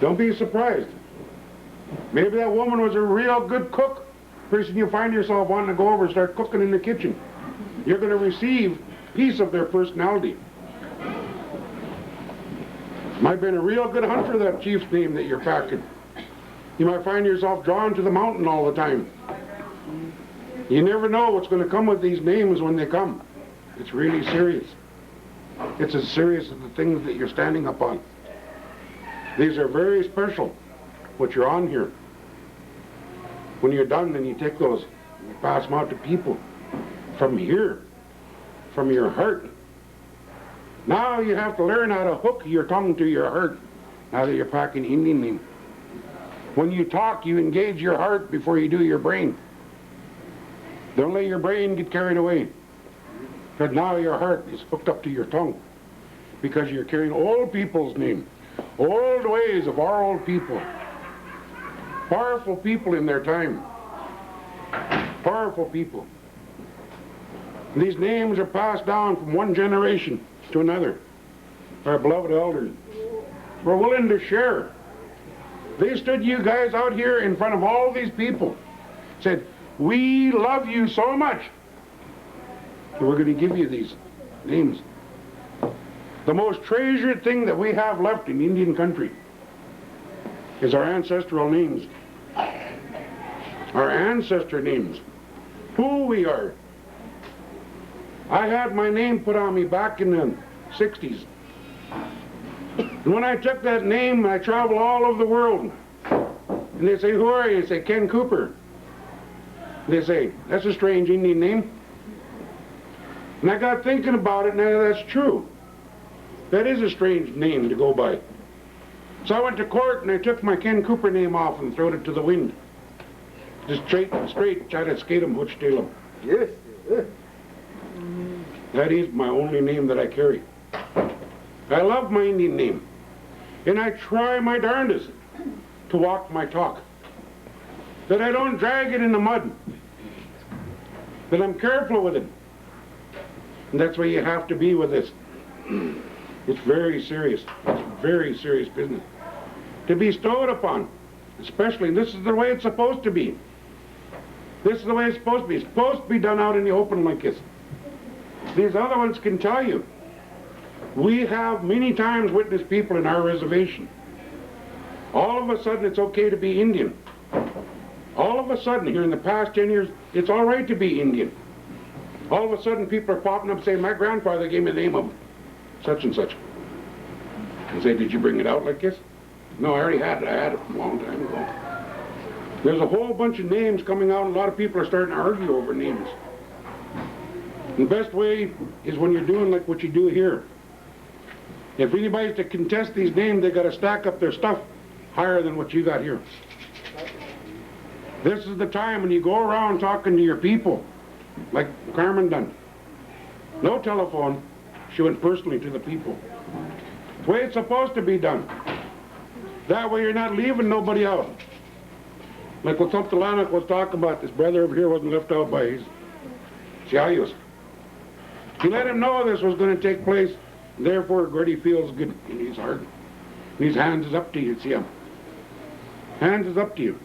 Don't be surprised. Maybe that woman was a real good cook. Pretty soon you find yourself wanting to go over and start cooking in the kitchen. You're going to receive a piece of their personality. Might have been a real good hunter, that chief's name that you're packing. You might find yourself drawn to the mountain all the time. You never know what's going to come with these names when they come. It's really serious. It's as serious as the things that you're standing up on. These are very special, what you're on here. When you're done, then you take those, you pass them out to people from here, from your heart. Now you have to learn how to hook your tongue to your heart, now that you're packing Indian name. When you talk, you engage your heart before you do your brain. Don't let your brain get carried away. Because now your heart is hooked up to your tongue. Because you're carrying old people's name. Old ways of our old people. Powerful people in their time. Powerful people. And these names are passed down from one generation to another. Our beloved elders were willing to share. They stood you guys out here in front of all these people. Said, we love you so much. So we're going to give you these names. The most treasured thing that we have left in Indian country is our ancestral names. Our ancestor names. Who we are. I had my name put on me back in the 60s. And when I took that name, I traveled all over the world. And they say, who are you? I say, Ken Cooper. And they say, that's a strange Indian name. And I got thinking about it, and that's true. That is a strange name to go by. So I went to court, and I took my Ken Cooper name off and threw it to the wind. Just straight, try to skate him, which tail him. Yes. That is my only name that I carry. I love my Indian name. And I try my darndest to walk my talk. That I don't drag it in the mud. That I'm careful with it. And that's why you have to be with this. It's very serious. It's very serious business. To be stowed upon. Especially, this is the way it's supposed to be. This is the way it's supposed to be. It's supposed to be done out in the open like this. These other ones can tell you. We have many times witnessed people in our reservation. All of a sudden it's okay to be Indian. All of a sudden, here in the past 10 years, it's all right to be Indian. All of a sudden people are popping up saying, my grandfather gave me the name of such and such. And say, did you bring it out like this? No, I already had it. I had it a long time ago. There's a whole bunch of names coming out, and a lot of people are starting to argue over names. And the best way is when you're doing like what you do here. If anybody's to contest these names, they've got to stack up their stuff higher than what you got here. This is the time when you go around talking to your people, like Carmen done. No telephone. She went personally to the people. The way it's supposed to be done. That way you're not leaving nobody out. Like what Thumptalanak was talking about, this brother over here wasn't left out by his Chiayos. He let him know this was going to take place, and therefore Gordie feels good in his heart. And his hands is up to you, see him. Hands is up to you.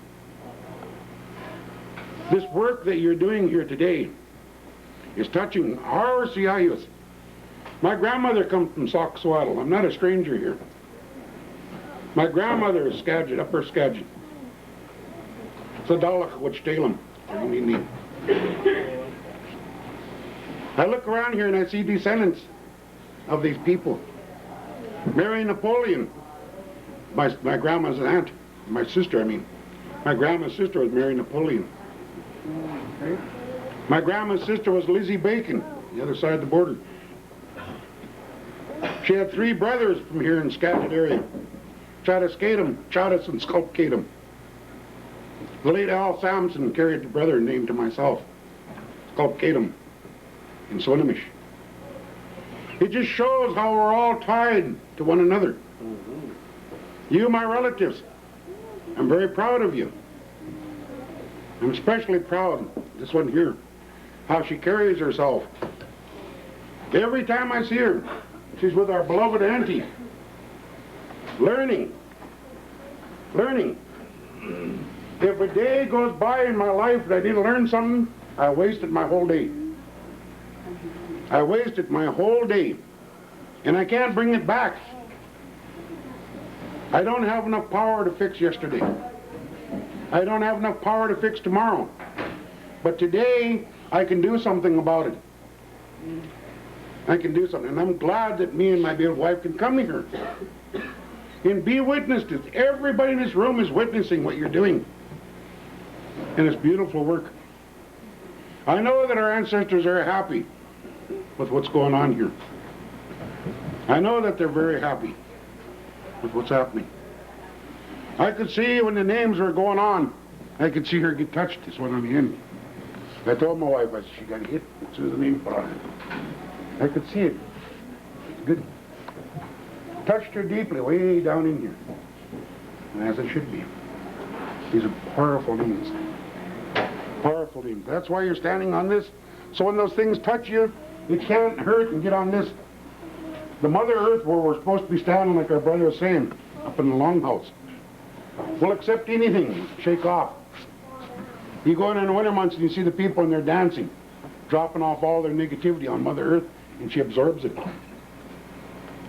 This work that you're doing here today is touching our Chiayos. My grandmother comes from Sauk-Swaddle. I'm not a stranger here. My grandmother is Skagit, Upper Skagit. Sadalach, which Talem. I look around here and I see descendants of these people. Mary Napoleon, my grandma's aunt, my sister, I mean. My grandma's sister was Mary Napoleon. My grandma's sister was Lizzie Bacon, the other side of the border. She had 3 brothers from here in Skagit area. Chataskatum, Chatas and Skulpkatum. The late Al Samson carried the brother named to myself, Skulpkatum, in Swinomish. It just shows how we're all tied to one another. You, my relatives, I'm very proud of you. I'm especially proud of this one here, how she carries herself. Every time I see her, she's with our beloved auntie, learning. Learning. If a day goes by in my life and I didn't learn something, I wasted my whole day. I wasted my whole day. And I can't bring it back. I don't have enough power to fix yesterday. I don't have enough power to fix tomorrow. But today, I can do something about it. I can do something. And I'm glad that me and my beautiful wife can come here and be witness to it. Everybody in this room is witnessing what you're doing. And it's beautiful work. I know that our ancestors are happy with what's going on here. I know that they're very happy with what's happening. I could see when the names were going on, I could see her get touched, this one on the end. I told my wife, I said, she got hit as soon as the name put on it. I could see it. It's good. Touched her deeply, way down in here. And as it should be. These are powerful names. Powerful names. That's why you're standing on this. So when those things touch you, it can't hurt and get on this. The Mother Earth where we're supposed to be standing, like our brother was saying, up in the longhouse. We'll accept anything, shake off. You go in the winter months and you see the people and they're dancing, dropping off all their negativity on Mother Earth, and she absorbs it.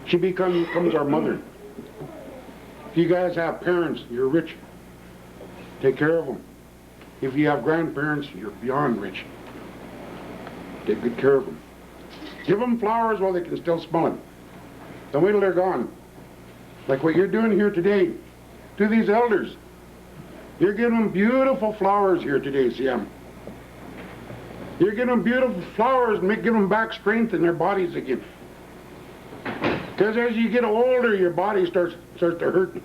She becomes our mother. If you guys have parents, you're rich. Take care of them. If you have grandparents, you're beyond rich. Take good care of them. Give them flowers while they can still smell it. Don't wait till they're gone. Like what you're doing here today to these elders. You're giving them beautiful flowers here today, Siam. You're giving them beautiful flowers and giving them back strength in their bodies again. Because as you get older, your body starts to hurt.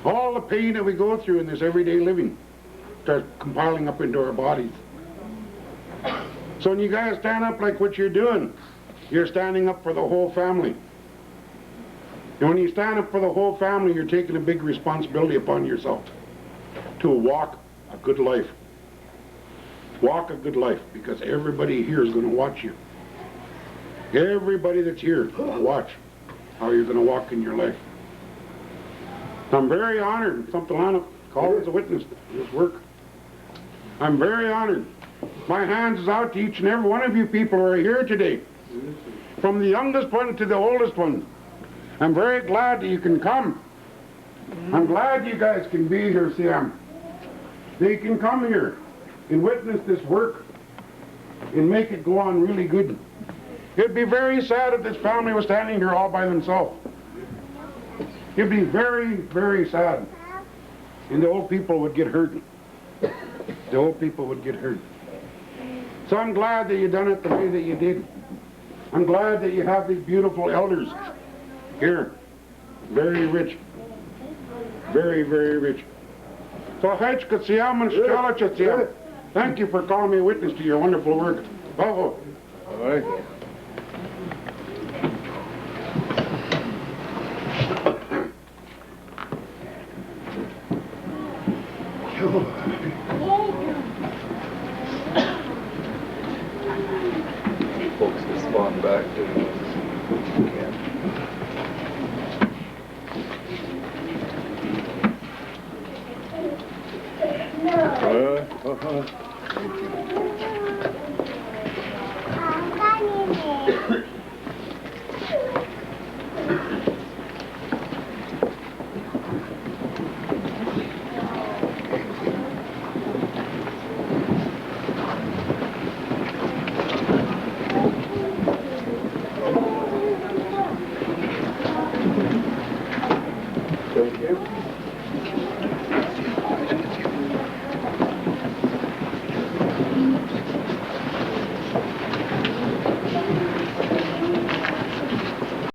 All the pain that we go through in this everyday living starts compiling up into our bodies. So when you guys stand up like what you're doing, you're standing up for the whole family. And when you stand up for the whole family, you're taking a big responsibility upon yourself to walk a good life. Walk a good life, because everybody here is going to watch you. Everybody that's here will watch how you're going to walk in your life. I'm very honored. Something called as a witness to this work. I'm very honored. My hands is out to each and every one of you people who are here today, from the youngest one to the oldest one. I'm very glad that you can come. I'm glad you guys can be here, Siam. They can come here and witness this work and make it go on really good. It'd be very sad if this family was standing here all by themselves. It'd be very, very sad. And the old people would get hurt. The old people would get hurt. So I'm glad that you done it the way that you did. I'm glad that you have these beautiful elders here. Very rich. Very, very rich. So thank you for calling me a witness to your wonderful work. Bravo. All right. Folks respond back to it as you can. Thank you.